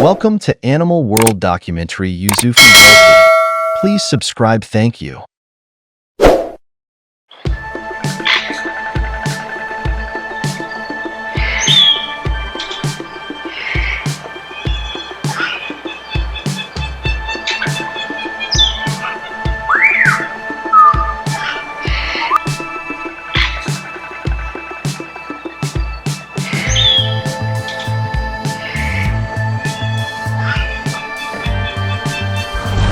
Welcome to Animal World documentary Yuzufu Volpe. Please subscribe. Thank you.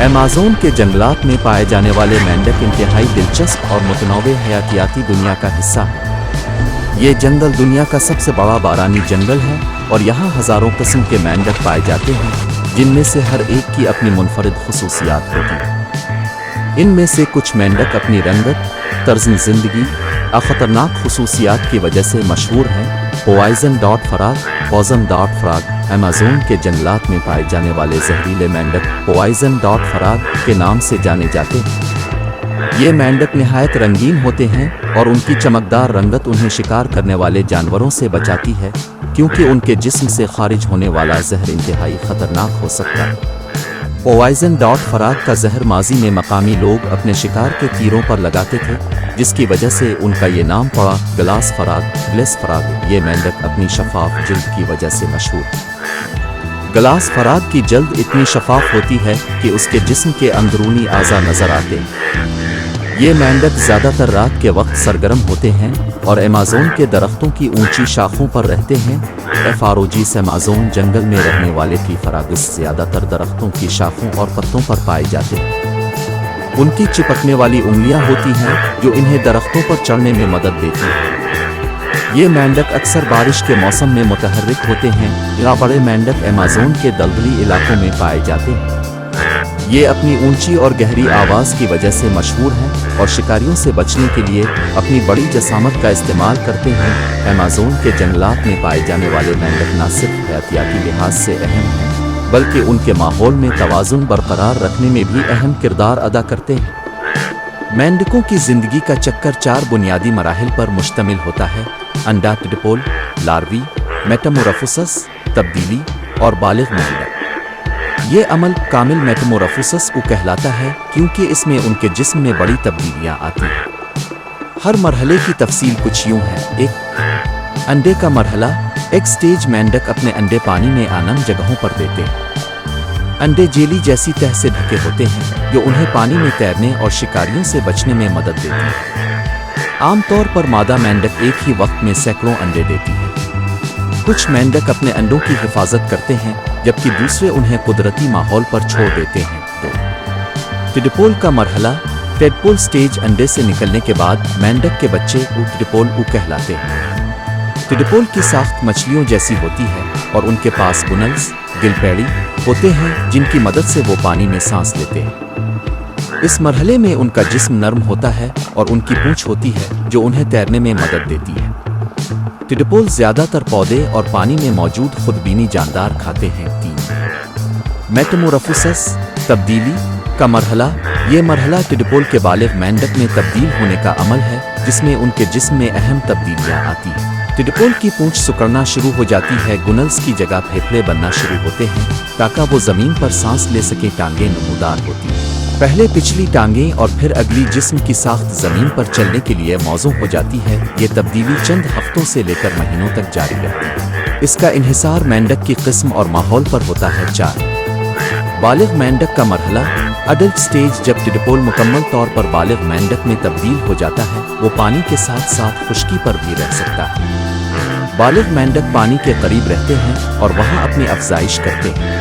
Amazon के जंगलात में पाए जाने वाले मेंढक इंतहाई दिलचस्प और मुतनव्वे हयातियाती दुनिया का हिस्सा है। ये जंगल दुनिया का सबसे बड़ा बारानी जंगल है और यहाँ हज़ारों किस्म के मेंढक पाए जाते हैं, जिनमें से हर एक की अपनी मुनफरिद खुसूसियात होती हैं। इनमें से कुछ मेंढक अपनी रंगत, तर्ज़ ज़िंदगी और ख़तरनाक खुसूसियात की वजह से मशहूर हैं। पोआइज़न डॉट फ्रॉग अमेज़न के जंगलात में पाए जाने वाले जहरीले मेंढक पोआइज़न डॉट फ्रॉग के नाम से जाने जाते हैं। ये मेंढक निहायत रंगीन होते हैं और उनकी चमकदार रंगत उन्हें शिकार करने वाले जानवरों से बचाती है, क्योंकि उनके जिस्म से खारिज होने वाला जहर इंतहाई ख़तरनाक हो सकता है। पोआइज़न डॉट फ्रॉग का जहर माजी में मकामी लोग अपने शिकार के तीरों पर लगाते थे, जिसकी वजह से उनका ये नाम पड़ा। ग्लास फ्रॉग ये मेंढक अपनी शफाफ जिल्द की वजह से मशहूर है। ग्लास फ्रॉग की जल्द इतनी शफाफ होती है कि उसके जिस्म के अंदरूनी आज़ा नज़र आते हैं। ये मेंढक ज़्यादातर रात के वक्त सरगर्म होते हैं और अमेज़न के दरख्तों की ऊंची शाखों पर रहते हैं। एफआरओजीस अमेज़न जंगल में रहने वाले टीफरागिस ज़्यादातर दरख्तों की शाखों और पत्तों पर पाए जाते हैं। उनकी चिपकने वाली उंगलियां होती हैं जो इन्हें दरख्तों पर चढ़ने में मदद देती हैं। ये मेंढक अक्सर बारिश के मौसम में मुतहर्रिक होते हैं। या बड़े मेंढक अमेज़न के दलदली इलाकों में पाए जाते हैं। ये अपनी ऊंची और गहरी आवाज़ की वजह से मशहूर हैं और शिकारियों से बचने के लिए अपनी बड़ी जसामत का इस्तेमाल करते हैं। अमेज़न के जंगलात में पाए जाने वाले मेंढक न सिर्फ हयातियाती लिहाज से अहम हैं, बल्कि उनके माहौल में तवाज़ुन बरकरार रखने में भी अहम किरदार अदा करते हैं। मेंढकों की ज़िंदगी का चक्कर 4 बुनियादी मराहिल पर मुश्तमिल होता है: अंडा, टिडपोल, लार्वी, मेटामोरफोसिस, तब्दीली और बालिग मेंढक। ये अमल कामिल मेटामोरफोसिस को कहलाता है, क्योंकि इसमें उनके जिस्म में बड़ी तब्दीलियां आती हैं। हर मरहले की तफसील कुछ यूं है। 1. अंडे का मरहला। एक स्टेज मेंढक अपने अंडे पानी में आनम जगहों पर देते हैं। अंडे जेली जैसी तह से ढके होते हैं, जो उन्हें पानी में तैरने और शिकारियों से बचने में मदद देती है। आमतौर पर मादा मेंढक एक ही वक्त में सैकड़ों अंडे देती है। कुछ मेंढक अपने अंडों की हिफाजत करते हैं, जबकि दूसरे उन्हें कुदरती माहौल पर छोड़ देते हैं। 2. टिडपोल का मरहला। टेडपोल स्टेज अंडे से निकलने के बाद मेंढक के बच्चे टिडपोल कहलाते हैं। टिडपोल की साख्त मछलियों जैसी होती है और उनके पास बुनल्स, गिलपैड़ी होते हैं, जिनकी मदद से वो पानी में सांस लेते हैं। इस मरहले में उनका जिस्म नर्म होता है और उनकी पूंछ होती है, जो उन्हें तैरने में मदद देती है। टिडपोल ज़्यादातर पौधे और पानी में मौजूद खुदबीनी जानदार खाते हैं। 3. मेटामोरफोसिस तब्दीली का मरहला। ये मरहला टिडपोल के बालिग मेंढक में तब्दील होने का अमल है, जिसमें उनके जिस्म में अहम तब्दीलियां आती हैं। टिडपोल की पूंछ सिकुड़ना शुरू हो जाती है, गुनल्स की जगह फेफड़े बनना शुरू होते हैं ताकि वो ज़मीन पर सांस ले सके। टांगें नमूदार होती हैं। पहले पिछली टांगें और फिर अगली जिस्म की साख्त ज़मीन पर चलने के लिए मौजूद हो जाती है। ये तब्दीली चंद हफ्तों से लेकर महीनों तक जारी रहती है। इसका इन्हिसार मेंढक की किस्म और माहौल पर होता है। 4. बालिग मेंढक का मरहला। Adult stage. जब टिडपोल मुकम्मल तौर पर बालिग मेंढक में तब्दील हो जाता है, वो पानी के साथ साथ खुश्की पर भी रह सकता है। बालिग मेंढक पानी के करीब रहते हैं और वहाँ अपनी अफजाइश करते हैं।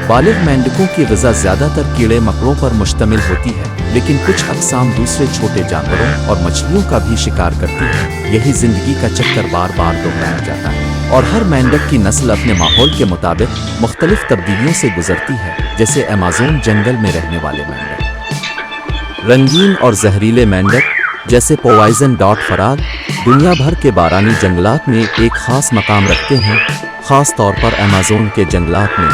बालिग मेंढकों की ग़िज़ा ज़्यादातर कीड़े मकोड़ों पर मुश्तमिल होती है, लेकिन कुछ अक़साम दूसरे छोटे जानवरों और मछलियों का भी शिकार करती हैं। यही ज़िंदगी का चक्कर बार बार दोहराया जाता है और हर मेंढक की नस्ल अपने माहौल के मुताबिक मुख्तलिफ तब्दीलियों से गुजरती है, जैसे अमेज़न जंगल में रहने वाले मेंढक। रंगीन और जहरीले मेंढक जैसे पोआइज़न डॉट फ्रॉग दुनिया भर के बारानी जंगलात में एक ख़ास मकाम रखते हैं, ख़ास तौर पर अमेज़न के जंगलात में।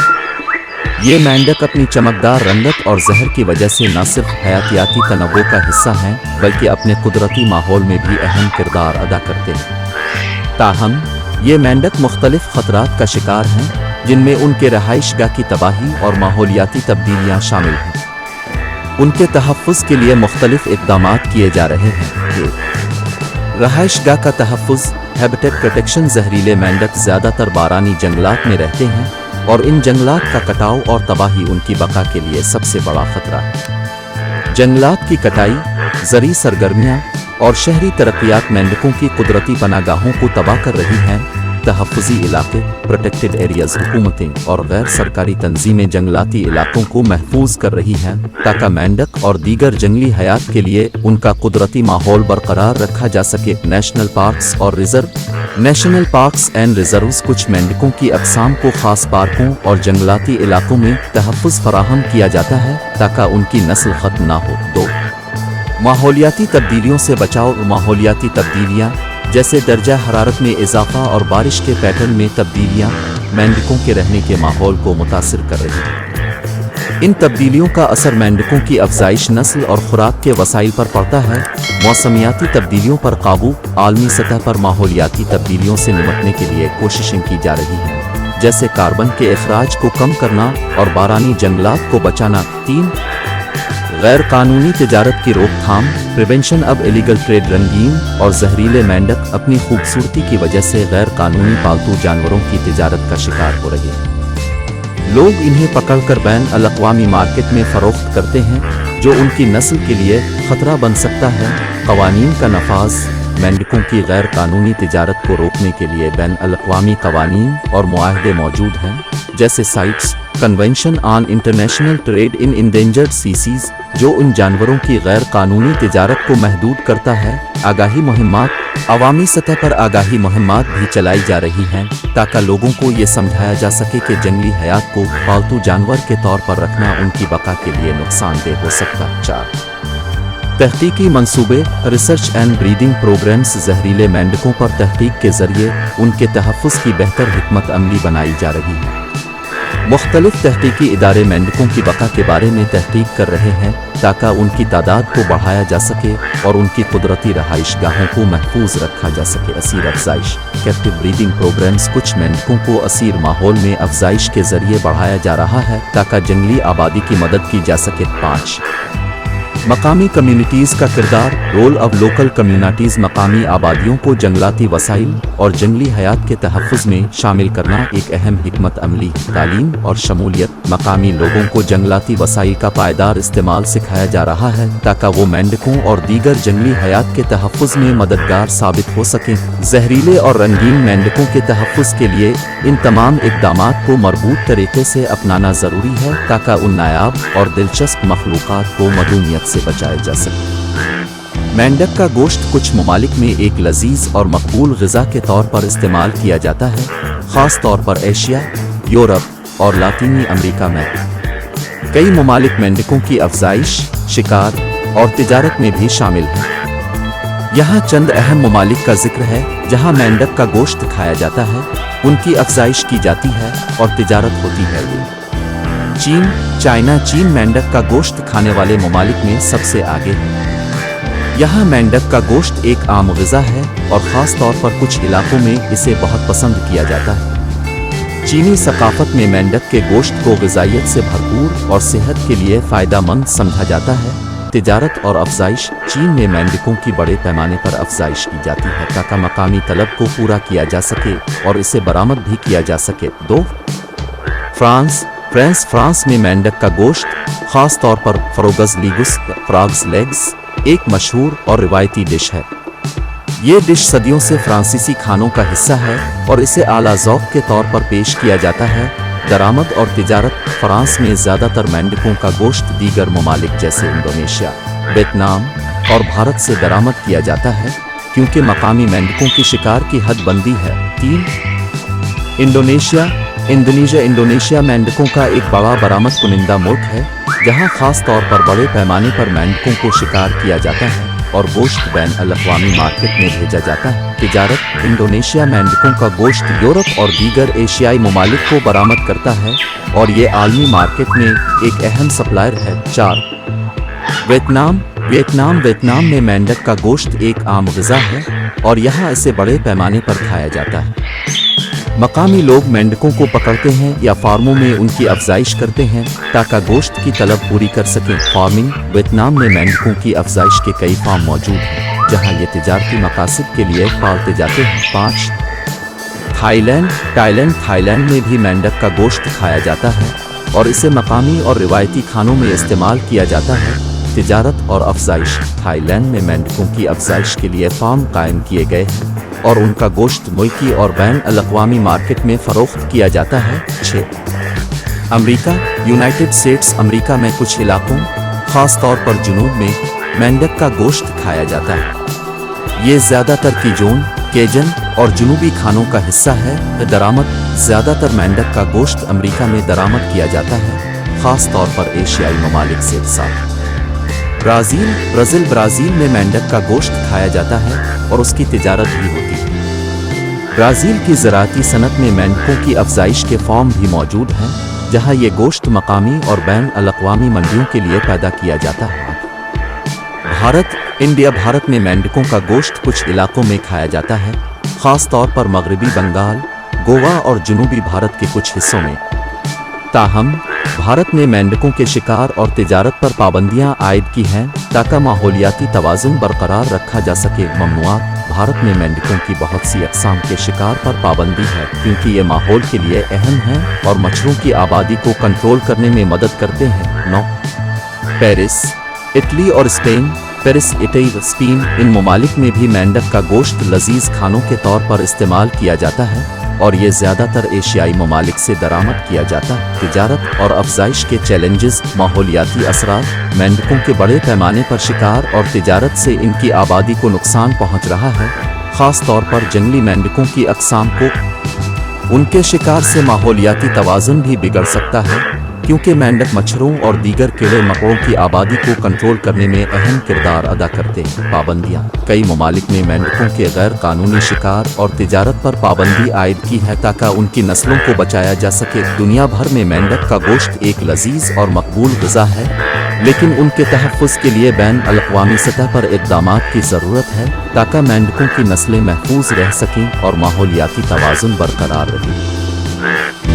ये मेंढक अपनी चमकदार रंगत और जहर की वजह से न सिर्फ हयातियाती तनव्वुर का हिस्सा हैं, बल्कि अपने कुदरती माहौल में भी अहम किरदार अदा करते हैं। ताहम ये मेंढक मुख्तलिफ ख़तरात का शिकार हैं। जिनमें उनके रहायशगाह की तबाही और माहौलियाती तब्दीलियां शामिल हैं। उनके तहफ़्फ़ुज़ के लिए मुख्तलिफ इक़दामात किए जा रहे हैं। रहायशगाह का तहफ़्फ़ुज़ हैबिटेट प्रोटेक्शन। जहरीले मेंढक ज़्यादातर बारानी जंगलात में रहते हैं और इन जंगलात का कटाव और तबाही उनकी बका के लिए सबसे बड़ा खतरा है। जंगलात की कटाई, ज़रूरी सरगर्मियाँ और शहरी तरक्यात मेंढकों की कुदरती पनागाहों को तबाह कर रही हैं। तहफ़्फ़ुज़ी इलाके, प्रोटेक्टेड एरियाज़ हुकूमतें और गैर सरकारी तंजीमें जंगलाती इलाकों को महफूज कर रही हैं ताकि मेंढक और दीगर जंगली हयात के लिए उनका कुदरती माहौल बरकरार रखा जा सके। नेशनल पार्क्स और reserve. National parks and reserves कुछ मेंढकों की अक़साम को ख़ास पार्कों और जंगलाती इलाकों में तहफ़्फ़ुज़ फराहम किया जाता है ताकि उनकी नस्ल ख़त्म ना हो। 2. माहौलियाती तब्दीलियों से बचाव। माहौलियाती तब्दीलियाँ जैसे दर्जा हरारत में इजाफा और बारिश के पैटर्न में तब्दीलियाँ मेंढकों के रहने के माहौल को मुतासिर कर रही हैं। इन तब्दीलियों का असर मेंढकों की अफजाइश, नस्ल और खुराक के वसाइल पर पड़ता है। मौसमियाती तब्दीलियों पर काबू। आलमी सतह पर माहौलियाती तब्दीलियों से निपटने के लिए कोशिशें की जा रही हैं, जैसे कार्बन के अखराज को कम करना और बारानी जंगलात को बचाना। 3. गैर कानूनी तिजारत की रोकथाम। प्रिवेंशन। अब इलीगल ट्रेड। रंगीन और जहरीले मेंढक अपनी खूबसूरती की वजह से गैर कानूनी पालतू जानवरों की तिजारत का शिकार हो रहे हैं। लोग इन्हें पकड़कर बैन अल-अक़वामी मार्केट में फ़रोख्त करते हैं, जो उनकी नस्ल के लिए ख़तरा बन सकता है। क़वानीन का नफाज। मेंढकों की गैर कानूनी तिजारत को रोकने के लिए बैन अल-अक़वामी क़वानीन और मुआहदे मौजूद हैं, जैसे sites convention on international trade in endangered species, जो उन जानवरों की गैर कानूनी तिजारत को महदूद करता है। आगाही मुहिम्मात। अवामी सतह पर आगाही मुहिम्मात भी चलाई जा रही हैं ताकि लोगों को ये समझाया जा सके कि जंगली हयात को पालतू जानवर के तौर पर रखना उनकी बका के लिए नुकसानदेह हो सकता है। 4. तहकीकी मंसूबे। Research and breeding programs. जहरीले मेंढकों पर तहकीक के ज़रिए उनके तहफ़्फ़ुज़ की बेहतर हिकमत अमली बनाई जा रही है। मुख्तलिफ तहकीकी इदारे मेंढकों की बका के बारे में तहकीक कर रहे हैं ताकि उनकी तादाद को बढ़ाया जा सके और उनकी कुदरती रहाइशगाहों को महफूज रखा जा सके। असीर अफजाइश। Captive breeding programmes. कुछ मेंढकों को असीर माहौल में अफजाइश के ज़रिए बढ़ाया जा रहा है ताकि जंगली आबादी की मदद की जा सके। 5. मकामी कम्युनिटीज़ का किरदार। Role of local communities. मकामी आबादियों को जंगलाती वसाइल और जंगली हयात के तहफ़्फ़ुज़ में शामिल करना एक अहम हिकमत अमली। तालीम और शमूलियत। मकामी लोगों को जंगलाती वसाइल का पायदार इस्तेमाल सिखाया जा रहा है ताकि वो मेंढकों और दीगर जंगली हयात के तहफ़्फ़ुज़ में मददगार साबित हो सकें। जहरीले और रंगीन मेंढकों के तहफ़्फ़ुज़ के लिए इन तमाम इक़दामात को मरबूत तरीके से अपनाना ज़रूरी है ताकि उन नायाब और दिलचस्प मखलूक़ात को मदूनियत से बचाया जा सके। मेंढक का गोश्त कुछ ममालिक में एक लजीज और मकबूल ग़िज़ा के तौर पर इस्तेमाल किया जाता है, ख़ास तौर पर एशिया, यूरोप और लातीनी अमेरिका में। कई ममालिक मेंढकों की अफजाइश, शिकार और तिजारत में भी शामिल हैं। यहाँ चंद अहम ममालिक का जिक्र है जहाँ मेंढक का गोश्त खाया जाता है, उनकी अफजाइश की जाती है और तिजारत होती है। चीन, चाइना। चीन मेंढक का गोश्त खाने वाले ममालिक में सबसे आगे है। यहाँ मेंढक का गोश्त एक आम ग़िज़ा है और ख़ास तौर पर कुछ इलाकों में इसे बहुत पसंद किया जाता है। चीनी सकाफ़त में मेंढक के गोश्त को ग़िज़ाइयत से भरपूर और सेहत के लिए फ़ायदेमंद समझा जाता है। तिजारत और अफजाइश। चीन में मेंढकों की बड़े पैमाने पर अफजाइश की जाती है ताकि मकामी तलब को पूरा किया जा सके और इसे बरामद भी किया जा सके। 2. फ्रांस में मेंढक का गोश्त, ख़ास तौर पर फ्रोगस लीगुस फ्रॉग्स लेग्स, एक मशहूर और रिवायती डिश है। ये डिश सदियों से फ्रांसीसी खानों का हिस्सा है और इसे आला ज़ौक़ के तौर पर पेश किया जाता है। दरामद और तिजारत। फ्रांस में ज़्यादातर मेंढकों का गोश्त दीगर ममालिक जैसे इंडोनेशिया, वियतनाम और भारत से दरामद किया जाता है क्योंकि मकामी मेंढकों की शिकार की हद बंदी है। 3. इंडोनेशिया मेंढकों का एक बड़ा बरामद कुनिंदा मुल्क है जहां खास तौर पर बड़े पैमाने पर मेंढकों को शिकार किया जाता है और गोश्त बैन अल-अक़वामी मार्केट में भेजा जाता है। तिजारत। इंडोनेशिया मेंढकों का गोश्त यूरोप और दीगर एशियाई ममालिक को बरामद करता है और ये आलमी मार्केट में एक अहम सप्लायर है। 4. वियतनाम में मेंढक का गोश्त एक आम ग़िज़ा है और यहाँ इसे बड़े पैमाने पर खाया जाता है। मकामी लोग मेंढकों को पकड़ते हैं या फार्मों में उनकी अफजाइश करते हैं ताकि गोश्त की तलब पूरी कर सकें। फार्मिंग। वियतनाम में मेंढकों की अफजाइश के कई फार्म मौजूद हैं जहां ये तिजारती मकासद के लिए पालते जाते हैं। 5 थाईलैंड में भी मेंढक का गोश्त खाया जाता है और इसे मकामी और रिवायती खानों में इस्तेमाल किया जाता है। तिजारत और अफजाइश। थाईलैंड में मेंढकों की अफजाइश के लिए फार्म कायम किए गए हैं और उनका गोश्त मुल्की और बैन अल-अक़वामी मार्केट में फ़रोख्त किया जाता है। 6 अमेरिका। यूनाइटेड स्टेट्स अमेरिका में कुछ इलाकों, ख़ास तौर पर जुनूब में, मेंढक का गोश्त खाया जाता है। ये ज़्यादातर कीजोन, केजन और जुनूबी खानों का हिस्सा है। दरामद। ज़्यादातर मेंढक का गोश्त अमेरिका में दरामद किया जाता है, ख़ास तौर पर एशियाई ममालिक से साथ। ब्राज़ील में मेंढक का गोश्त खाया जाता है और उसकी तिजारत भी होती है। ब्राज़ील की ज़राअती सनत में मेंढकों की अफजाइश के फार्म भी मौजूद हैं जहां ये गोश्त मकामी और बैन अल-अक़वामी मंडियों के लिए पैदा किया जाता है। भारत में मेंढकों का गोश्त कुछ इलाकों में खाया जाता है, ख़ास तौर पर मगरबी बंगाल, गोवा और जनूबी भारत के कुछ हिस्सों में। ताहम भारत ने मेंढकों के शिकार और तिजारत पर पाबंदियां आयद की हैं ताकि माहौलियाती तवाज़ुन बरकरार रखा जा सके। ममनुआत। भारत में मेंढकों की बहुत सी अक़साम के शिकार पर पाबंदी है क्योंकि ये माहौल के लिए अहम हैं और मच्छरों की आबादी को कंट्रोल करने में मदद करते हैं। 9 पेरिस। इटली और स्पेन। स्पेन। इन ममालिक में भी मेंढक का गोश्त लजीज खानों के तौर पर इस्तेमाल किया जाता है और ये ज़्यादातर एशियाई ममालिक से दरामद किया जाता है। तिजारत और अफजाइश के चैलेंजेस। माहौलियाती असरात। मेंढकों के बड़े पैमाने पर शिकार और तिजारत से इनकी आबादी को नुकसान पहुंच रहा है, ख़ास तौर पर जंगली मेंढकों की अक़साम को। उनके शिकार से माहौलियाती तवाज़ुन भी बिगड़ सकता है क्योंकि मेंढक मच्छरों और दीगर कीड़े मकोड़ों की आबादी को कंट्रोल करने में अहम किरदार अदा करते हैं। पाबंदियाँ। कई ममालिक ने मेंढकों के गैर कानूनी शिकार और तिजारत पर पाबंदी आयद की है ताकि उनकी नस्लों को बचाया जा सके। दुनिया भर में मेंढक का गोश्त एक लजीज और मकबूल ग़िज़ा है, लेकिन उनके तहफ़्फ़ुज़ के लिए बैन अल-अक़वामी सतह पर इक़दामात की ज़रूरत है ताकि मेंढकों की नस्लें महफूज रह सकें और माहौलियाती तवाज़ुन बरकरार रहे।